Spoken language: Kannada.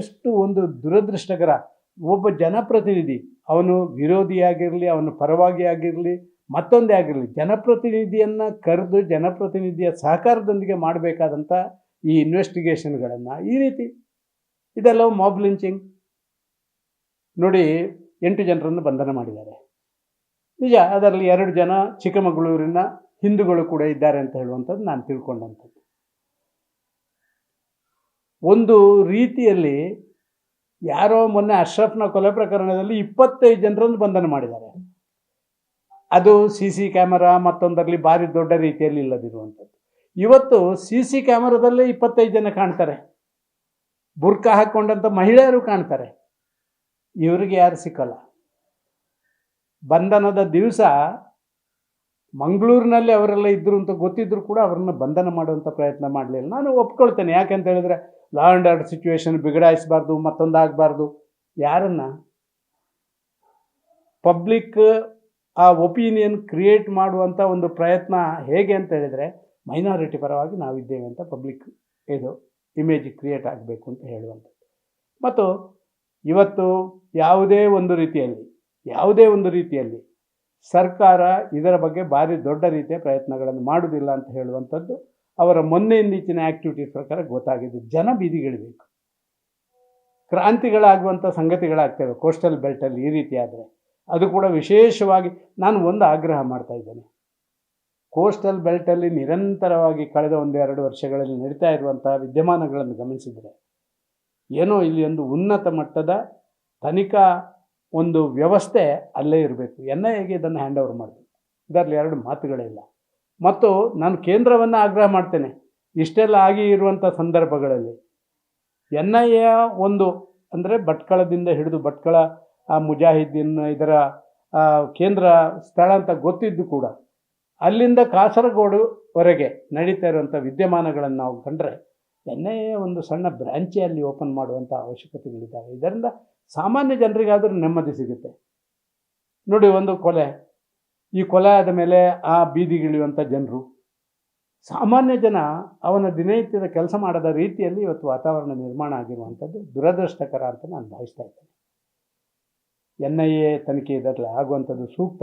ಎಷ್ಟು ಒಂದು ದುರದೃಷ್ಟಕರ. ಒಬ್ಬ ಜನಪ್ರತಿನಿಧಿ, ಅವನು ವಿರೋಧಿಯಾಗಿರಲಿ, ಅವನು ಪರವಾಗಿ ಆಗಿರಲಿ, ಮತ್ತೊಂದೇ ಆಗಿರಲಿ, ಜನಪ್ರತಿನಿಧಿಯನ್ನು ಕರೆದು ಜನಪ್ರತಿನಿಧಿಯ ಸಹಕಾರದೊಂದಿಗೆ ಮಾಡಬೇಕಾದಂಥ ಈ ಇನ್ವೆಸ್ಟಿಗೇಷನ್ಗಳನ್ನು ಈ ರೀತಿ ಇದೆಲ್ಲವೂ ಮಾಬ್ ಲಿಂಚಿಂಗ್. ನೋಡಿ, 8 ಜನರನ್ನು ಬಂಧನ ಮಾಡಿದ್ದಾರೆ. ನಿಜ, ಅದರಲ್ಲಿ 2 ಜನ ಚಿಕ್ಕಮಗಳೂರಿನ ಹಿಂದೂಗಳು ಕೂಡ ಇದ್ದಾರೆ ಅಂತ ಹೇಳುವಂಥದ್ದು ನಾನು ತಿಳ್ಕೊಂಡಂಥದ್ದು. ಒಂದು ರೀತಿಯಲ್ಲಿ ಯಾರೋ ಮೊನ್ನೆ ಅಶ್ರಫ್ನ ಕೊಲೆ ಪ್ರಕರಣದಲ್ಲಿ 25 ಜನರನ್ನು ಬಂಧನ ಮಾಡಿದ್ದಾರೆ. ಅದು CC ಕ್ಯಾಮರಾ ಮತ್ತೊಂದರಲ್ಲಿ ಭಾರಿ ದೊಡ್ಡ ರೀತಿಯಲ್ಲಿ ಇಲ್ಲದಿರುವಂಥದ್ದು. ಇವತ್ತು CC ಕ್ಯಾಮರಾದಲ್ಲೇ 25 ಜನ ಕಾಣ್ತಾರೆ, ಬುರ್ಕಾ ಹಾಕ್ಕೊಂಡಂಥ ಮಹಿಳೆಯರು ಕಾಣ್ತಾರೆ. ಇವರಿಗೆ ಯಾರು ಸಿಕ್ಕಲ್ಲ. ಬಂಧನದ ದಿವಸ ಮಂಗಳೂರಿನಲ್ಲಿ ಅವರೆಲ್ಲ ಇದ್ದರು ಅಂತ ಗೊತ್ತಿದ್ದರೂ ಕೂಡ ಅವರನ್ನು ಬಂಧನ ಮಾಡುವಂಥ ಪ್ರಯತ್ನ ಮಾಡಲಿಲ್ಲ. ನಾನು ಒಪ್ಕೊಳ್ತೇನೆ, ಯಾಕೆಂತ ಹೇಳಿದ್ರೆ ಲಾ ಆ್ಯಂಡ್ ಆರ್ಡರ್ ಸಿಚುವೇಶನ್ ಬಿಗಡಾಯಿಸಬಾರ್ದು, ಮತ್ತೊಂದಾಗಬಾರ್ದು. ಯಾರನ್ನು ಪಬ್ಲಿಕ್ ಆ ಒಪಿನಿಯನ್ ಕ್ರಿಯೇಟ್ ಮಾಡುವಂಥ ಒಂದು ಪ್ರಯತ್ನ ಹೇಗೆ ಅಂತ ಹೇಳಿದರೆ, ಮೈನಾರಿಟಿ ಪರವಾಗಿ ನಾವಿದ್ದೇವೆ ಅಂತ ಪಬ್ಲಿಕ್ ಇದು ಇಮೇಜ್ ಕ್ರಿಯೇಟ್ ಆಗಬೇಕು ಅಂತ ಹೇಳುವಂಥದ್ದು. ಮತ್ತು ಇವತ್ತು ಯಾವುದೇ ಒಂದು ರೀತಿಯಲ್ಲಿ ಸರ್ಕಾರ ಇದರ ಬಗ್ಗೆ ಭಾರಿ ದೊಡ್ಡ ರೀತಿಯ ಪ್ರಯತ್ನಗಳನ್ನು ಮಾಡುವುದಿಲ್ಲ ಅಂತ ಹೇಳುವಂಥದ್ದು ಅವರ ಮೊನ್ನೆಯಿಂದೀಚಿನ ಆ್ಯಕ್ಟಿವಿಟೀಸ್ ಪ್ರಕಾರ ಗೊತ್ತಾಗಿದೆ. ಜನ ಬೀದಿಗಿಳಿಬೇಕು, ಕ್ರಾಂತಿಗಳಾಗುವಂಥ ಸಂಗತಿಗಳಾಗ್ತವೆ ಕೋಸ್ಟಲ್ ಬೆಲ್ಟಲ್ಲಿ ಈ ರೀತಿ ಆದರೆ. ಅದು ಕೂಡ ವಿಶೇಷವಾಗಿ ನಾನು ಒಂದು ಆಗ್ರಹ ಮಾಡ್ತಾ ಇದ್ದೇನೆ. ಕೋಸ್ಟಲ್ ಬೆಲ್ಟಲ್ಲಿ ನಿರಂತರವಾಗಿ ಕಳೆದ 1-2 ವರ್ಷಗಳಲ್ಲಿ ನಡೀತಾ ಇರುವಂಥ ವಿದ್ಯಮಾನಗಳನ್ನು ಗಮನಿಸಿದರೆ ಏನೋ ಇಲ್ಲಿ ಒಂದು ಉನ್ನತ ಮಟ್ಟದ ತನಿಖಾ ಒಂದು ವ್ಯವಸ್ಥೆ ಅಲ್ಲೇ ಇರಬೇಕು. NIAಗೆ ಇದನ್ನು ಹ್ಯಾಂಡ್ ಓವರ್ ಮಾಡಬೇಕು, ಇದರಲ್ಲಿ 2 ಮಾತುಗಳೇ ಇಲ್ಲ. ಮತ್ತು ನಾನು ಕೇಂದ್ರವನ್ನು ಆಗ್ರಹ ಮಾಡ್ತೇನೆ, ಇಷ್ಟೆಲ್ಲ ಆಗಿ ಇರುವಂಥ ಸಂದರ್ಭಗಳಲ್ಲಿ NIA ಒಂದು ಅಂದರೆ ಭಟ್ಕಳದಿಂದ ಹಿಡಿದು ಭಟ್ಕಳ ಮುಜಾಹಿದ್ದೀನ್ ಇದರ ಕೇಂದ್ರ ಸ್ಥಳ ಅಂತ ಗೊತ್ತಿದ್ದು ಕೂಡ ಅಲ್ಲಿಂದ ಕಾಸರಗೋಡುವರೆಗೆ ನಡೀತಾ ಇರುವಂಥ ವಿದ್ಯಮಾನಗಳನ್ನು ನಾವು ಕಂಡ್ರೆ NIA ಒಂದು ಸಣ್ಣ ಬ್ರ್ಯಾಂಚೇ ಅಲ್ಲಿ ಓಪನ್ ಮಾಡುವಂಥ ಅವಶ್ಯಕತೆಗಳಿದ್ದಾವೆ. ಇದರಿಂದ ಸಾಮಾನ್ಯ ಜನರಿಗಾದರೂ ನೆಮ್ಮದಿ ಸಿಗುತ್ತೆ. ನೋಡಿ, ಒಂದು ಕೊಲೆ, ಈ ಕೊಲೆ ಆದ ಮೇಲೆ ಆ ಬೀದಿಗಿಳಿಯುವಂಥ ಜನರು, ಸಾಮಾನ್ಯ ಜನ ಅವನ ದಿನನಿತ್ಯದ ಕೆಲಸ ಮಾಡದ ರೀತಿಯಲ್ಲಿ ಇವತ್ತು ವಾತಾವರಣ ನಿರ್ಮಾಣ ಆಗಿರುವಂಥದ್ದು ದುರದೃಷ್ಟಕರ ಅಂತ ನಾನು ಭಾವಿಸ್ತಾ ಇದ್ದೇನೆ. NIA ತನಿಖೆ ಇದರಲ್ಲಿ ಆಗುವಂಥದ್ದು ಸೂಕ್ತ.